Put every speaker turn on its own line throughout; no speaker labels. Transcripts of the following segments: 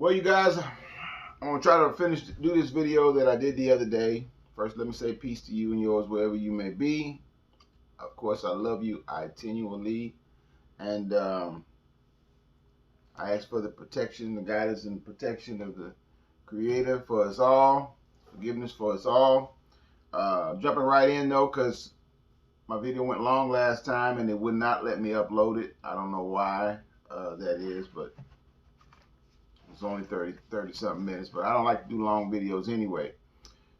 Well, you guys, I'm going to try to do this video that I did the other day. First, let me say peace to you and yours wherever you may be. Of course, I love you. I genuinely. And I ask for the protection, the guidance, and protection of the Creator for us all. Forgiveness for us all. Jumping right in, though, because my video went long last time and it would not let me upload it. I don't know why that is, but it's only 30 something minutes, but I don't like to do long videos anyway.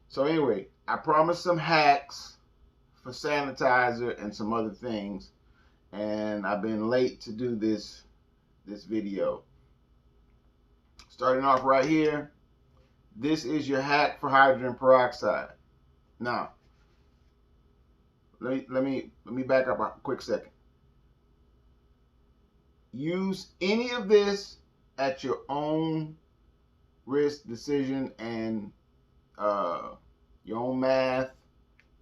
So anyway, I promised some hacks for sanitizer and some other things, and I've been late to do this video. Starting off right here, this is your hack for hydrogen peroxide. Now, let me back up a quick second. Use any of this at your own risk, decision, and your own math,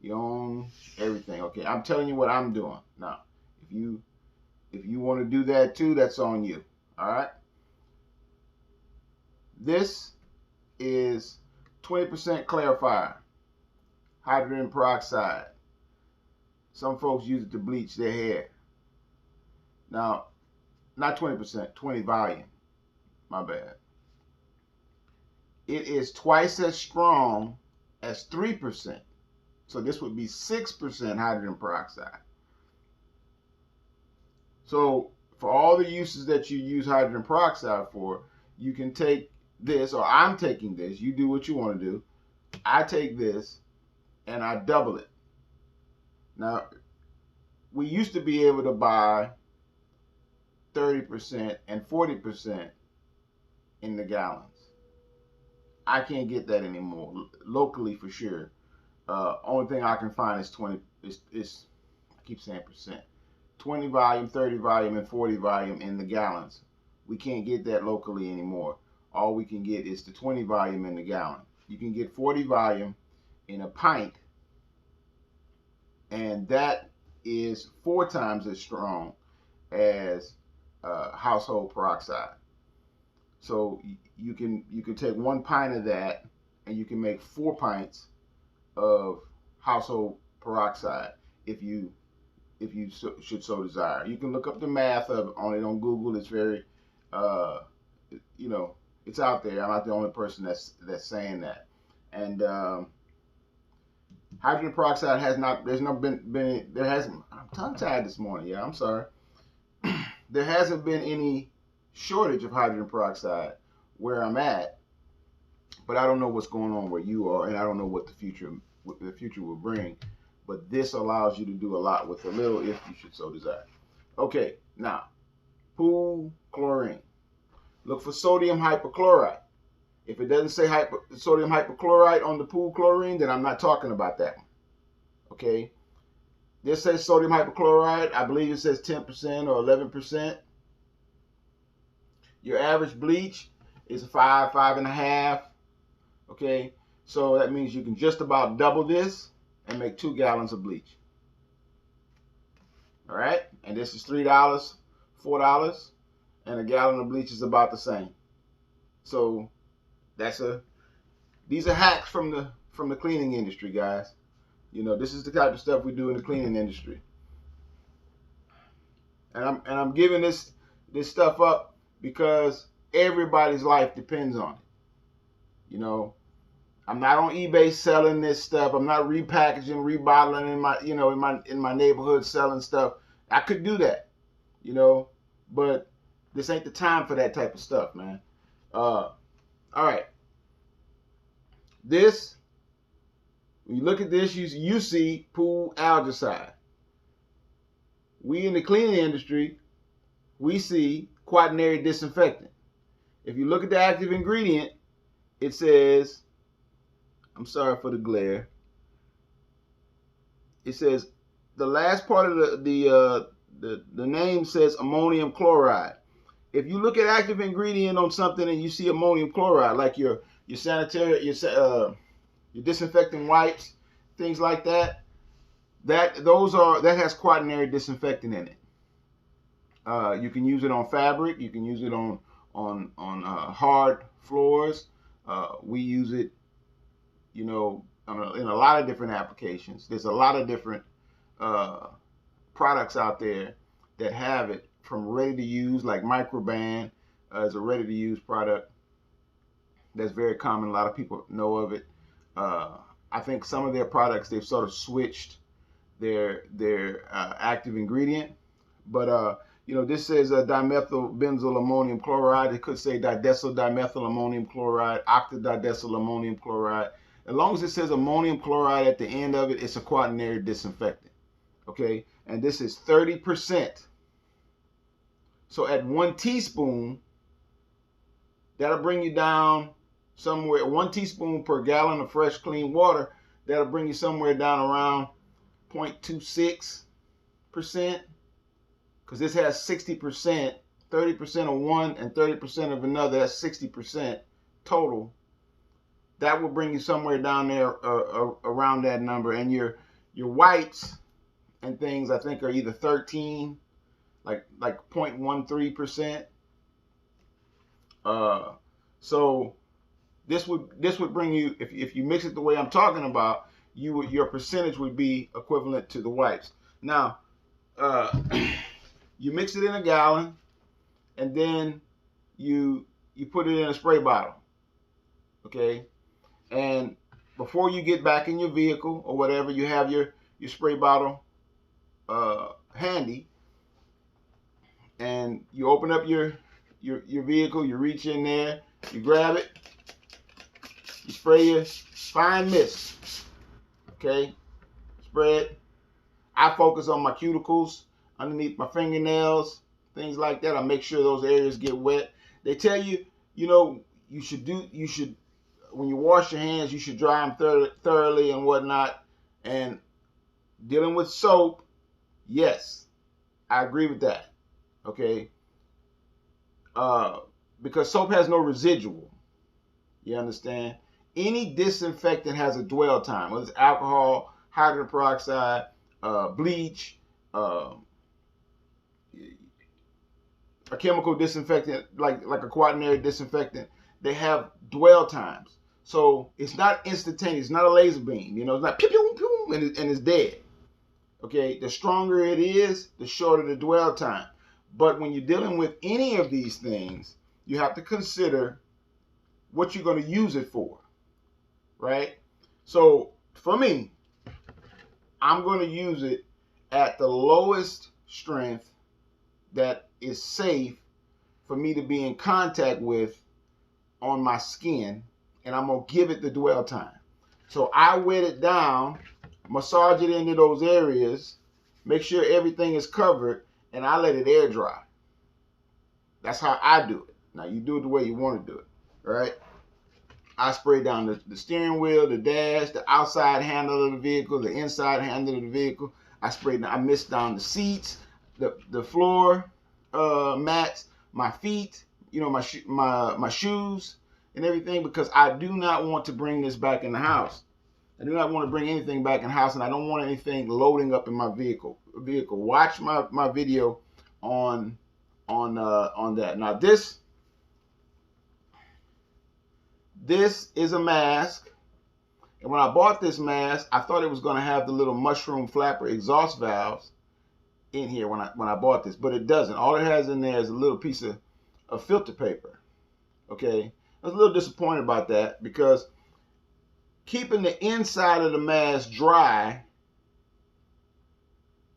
your own everything. Okay, I'm telling you what I'm doing. Now, if you want to do that too, that's on you. All right. This is 20% clarifier, hydrogen peroxide. Some folks use it to bleach their hair. Now, not 20%, 20 volume. My bad. It is twice as strong as 3%. So this would be 6% hydrogen peroxide. So for all the uses that you use hydrogen peroxide for, you can take this, or I'm taking this. You do what you want to do. I take this and I double it. Now, we used to be able to buy 30% and 40% in the gallons. I can't get that anymore, locally for sure. Only thing I can find is 20, I keep saying percent. 20 volume, 30 volume, and 40 volume in the gallons. We can't get that locally anymore. All we can get is the 20 volume in the gallon. You can get 40 volume in a pint, and that is 4 times as strong as household peroxide. So you can take 1 pint of that and you can make 4 pints of household peroxide if you should so desire. You can look up the math on it on Google. It's very it's out there. I'm not the only person that's saying that. And hydrogen peroxide has not. There hasn't. I'm tongue tied this morning. Yeah, I'm sorry. There hasn't been any shortage of hydrogen peroxide where I'm at, but I don't know what's going on where you are, and I don't know what the future will bring. But this allows you to do a lot with a little, if you should so desire. Okay, now pool chlorine. Look for sodium hypochlorite. If it doesn't say sodium hypochlorite on the pool chlorine, then I'm not talking about that one. Okay. This says sodium hypochlorite. I believe it says 10% or 11%. Your average bleach is 5, 5.5. Okay. So that means you can just about double this and make 2 gallons of bleach. All right. And this is $3, $4, and a gallon of bleach is about the same. So these are hacks from the cleaning industry, guys. You know, this is the type of stuff we do in the cleaning industry. And I'm giving this stuff up because everybody's life depends on it. You know, I'm not on eBay selling this stuff. I'm not repackaging, rebottling in my neighborhood selling stuff. I could do that, but this ain't the time for that type of stuff, man. All right. This, when you look at this, you see pool algicide. We in the cleaning industry, we see quaternary disinfectant. If you look at the active ingredient, it says, I'm sorry for the glare. It says the last part of the name says ammonium chloride. If you look at active ingredient on something and you see ammonium chloride, like your sanitary, your disinfecting wipes, things like that, that has quaternary disinfectant in it. You can use it on fabric. You can use it on hard floors. We use it, you know, in a lot of different applications. There's a lot of different products out there that have it, from ready to use, like Microban is a ready to use product that's very common. A lot of people know of it. I think some of their products, they've sort of switched their active ingredient, but you know, this says dimethyl benzyl ammonium chloride. It could say didecyl dimethyl ammonium chloride, octadidecyl ammonium chloride. As long as it says ammonium chloride at the end of it, it's a quaternary disinfectant. Okay, and this is 30%. So at 1 teaspoon, that'll bring you down somewhere, 1 teaspoon per gallon of fresh, clean water, that'll bring you somewhere down around 0.26%, because this has 60%, 30% of one and 30% of another. That's 60% total. That will bring you somewhere down there around that number. And your wipes and things, I think, are either 13, like 0.13%. So this would bring you, if you mix it the way I'm talking about, your percentage would be equivalent to the wipes. Now, you mix it in a gallon, and then you put it in a spray bottle. Okay, and before you get back in your vehicle or whatever, you have your spray bottle handy, and you open up your vehicle, you reach in there, you grab it, you spray your fine mist. Okay, spray it. I focus on my cuticles, underneath my fingernails, things like that. I make sure those areas get wet. They tell you, you know, you should when you wash your hands, you should dry them thoroughly and whatnot. And dealing with soap, yes, I agree with that. Okay, because soap has no residual. You understand? Any disinfectant has a dwell time, whether it's alcohol, hydrogen peroxide, bleach, a chemical disinfectant like a quaternary disinfectant. They have dwell times. So it's not instantaneous. It's not a laser beam. You know, it's not pew, pew, pew, and it's dead. Okay, the stronger it is, the shorter the dwell time. But when you're dealing with any of these things, you have to consider what you're going to use it for, right? So for me, I'm going to use it at the lowest strength that is safe for me to be in contact with on my skin, and I'm going to give it the dwell time. So I wet it down, massage it into those areas, make sure everything is covered, and I let it air dry. That's how I do it. Now, you do it the way you want to do it, right? I spray down the steering wheel, the dash, the outside handle of the vehicle, the inside handle of the vehicle. I mist down the seats, the floor mats, my feet, you know, my shoes and everything, because I do not want to bring this back in the house. I do not want to bring anything back in the house, and I don't want anything loading up in my vehicle. Watch my video on that. Now this is a mask, and when I bought this mask, I thought it was going to have the little mushroom flapper exhaust valves in here when I bought this, but it doesn't. All it has in there is a little piece of filter paper. Okay, I was a little disappointed about that, because keeping the inside of the mask dry,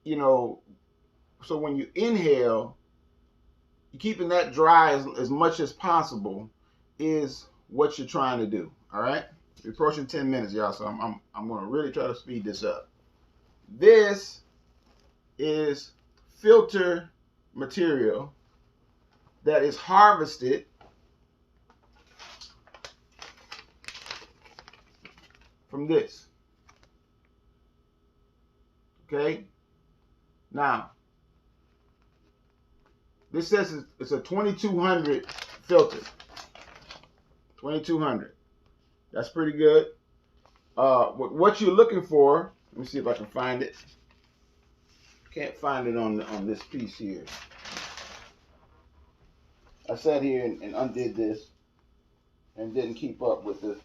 you know, so when you inhale, keeping that dry as much as possible is what you're trying to do. All right, we're approaching 10 minutes, y'all, so I'm going to really try to speed this up. This is filter material that is harvested from this. Okay, now this says it's a 2200 filter. 2200. That's pretty good. What you're looking for, let me see if I can find it. Can't find it on this piece here. I sat here and undid this and didn't keep up with the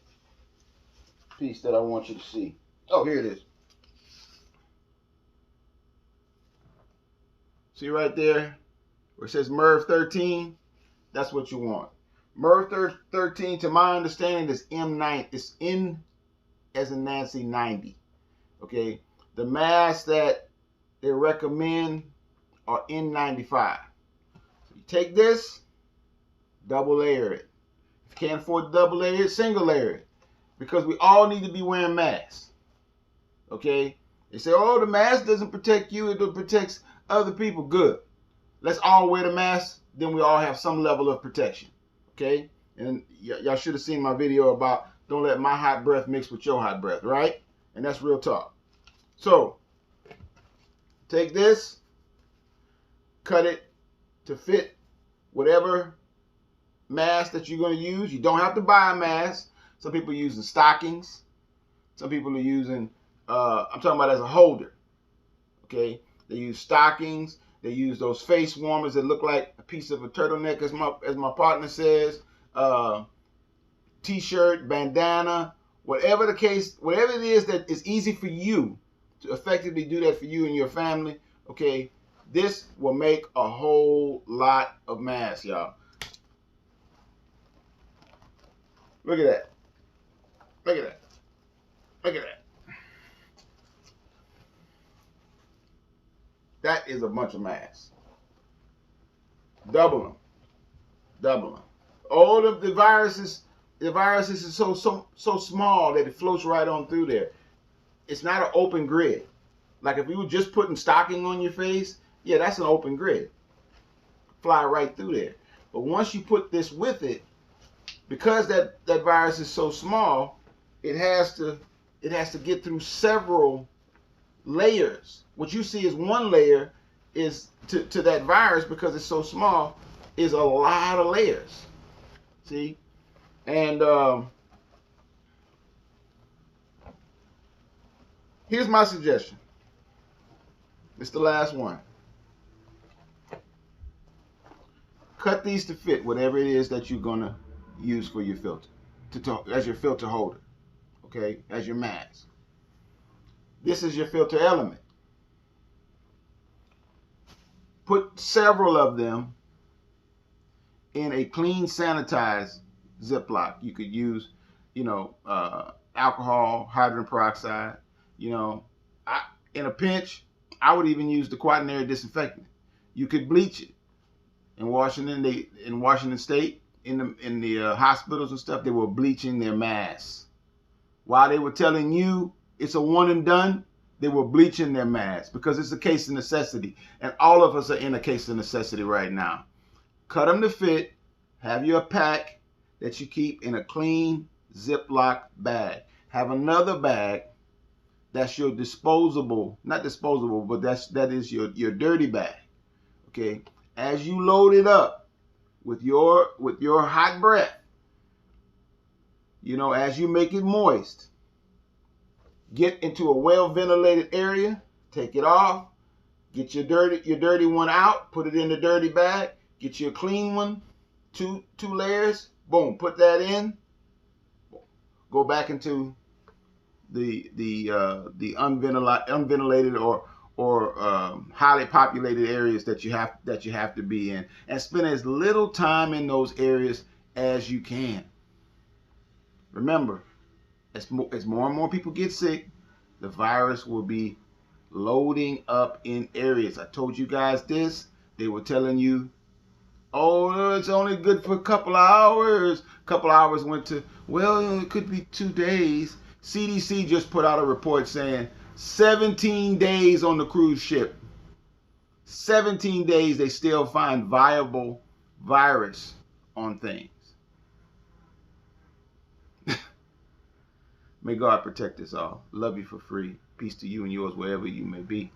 piece that I want you to see. Oh, here it is. See right there where it says MERV 13? That's what you want. MERV 13, to my understanding, is M9. It's N as in Nancy 90. Okay? The masks that they recommend are N95. So you take this, double layer it. If you can't afford to double layer it, single layer it. Because we all need to be wearing masks. Okay? They say, oh, the mask doesn't protect you, it protects other people. Good. Let's all wear the mask, then we all have some level of protection. Okay? And y'all should have seen my video about don't let my hot breath mix with your hot breath, right? And that's real talk. So, take this, cut it to fit whatever mask that you're going to use. You don't have to buy a mask. Some people are using stockings. Some people are using, I'm talking about as a holder. Okay? They use stockings. They use those face warmers that look like a piece of a turtleneck, as my partner says. T-shirt, bandana, whatever the case, whatever it is that is easy for you to effectively do that for you and your family. Okay, this will make a whole lot of masks, y'all. Look at that. Look at that. Look at that. That is a bunch of masks. Double them. Double them. All of the viruses is so small that it floats right on through there. It's not an open grid. Like if you were just putting stocking on your face, yeah, that's an open grid. Fly right through there. But once you put this with it, because that virus is so small, it has to get through several layers. What you see is one layer is to that virus, because it's so small, is a lot of layers. See? And here's my suggestion. It's the last one. Cut these to fit whatever it is that you're going to use for your filter, as your filter holder, okay, as your mask. This is your filter element. Put several of them in a clean, sanitized Ziploc. You could use, alcohol, hydrogen peroxide. In a pinch, I would even use the quaternary disinfectant. You could bleach it. In Washington State, in the hospitals and stuff, they were bleaching their masks. While they were telling you it's a one and done, they were bleaching their masks because it's a case of necessity. And all of us are in a case of necessity right now. Cut them to fit. Have your pack that you keep in a clean Ziploc bag. Have another bag that's your disposable, not disposable, but that is your dirty bag. Okay? As you load it up with your hot breath, as you make it moist, get into a well-ventilated area, take it off, get your dirty one out, put it in the dirty bag, get your clean one, two layers, boom, put that in, go back into the unventilated or highly populated areas that you have to be in, and spend as little time in those areas as you can. Remember, as more and more people get sick, the virus will be loading up in areas. I told you guys this. They were telling you, oh, it's only good for a couple of hours. A couple of hours went to, well, it could be 2 days. CDC just put out a report saying 17 days on the cruise ship. 17 days they still find viable virus on things. May God protect us all. Love you for free. Peace to you and yours wherever you may be.